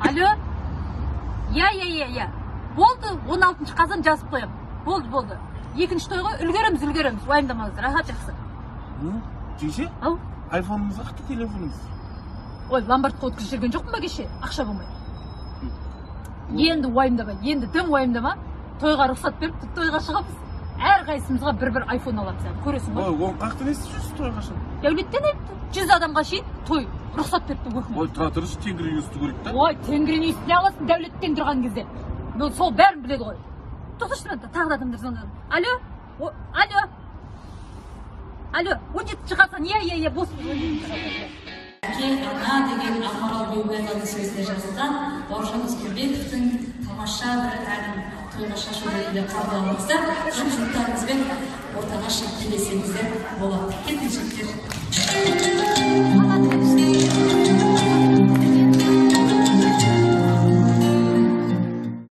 Алло? Я. Болды, 16 қазан жазып қоям. Болды. Екінші тойға үлгереміз. Уайымдамаңыздар. Рахат жақсы. Жеше? Ау? Айфоныңыз қақты телефоныңыз? Ой, ломбардқа өткізіп жүрген жоқпын ба кеше? Ақша болмай. Енді уайымдама, енді тым уайымдама. Тойға рұқсат беріп, тойға шығамыз. Әр қайсымызға бір айфон аламыз. Көресің ба? Ой, ол қақты несі жүрсіз тойға шығып? Дәулеттен айтты. 100 адамға шейін той рұқсат беріпті өкімет. Ой, тұра тұрыш, тенгірі үйісті көрейік та? Ой, тенгірі үйісті не аласың дәулеттен тұрған кезде. Сол бәрін біледі ғой. Тоқташы, тағы да адамдар звондады. Алло, 17 қалсан, бос. Ана деген Ақмарал Беугайданың сөзіне жазылған Бауыржан Өскенбековтің тамаша бір әнін тойға шашу ретінде қабылдаңыздар. Жұп-жұптарыңызбен ортаға шығып келесеңіздер болады. Кетіншектер.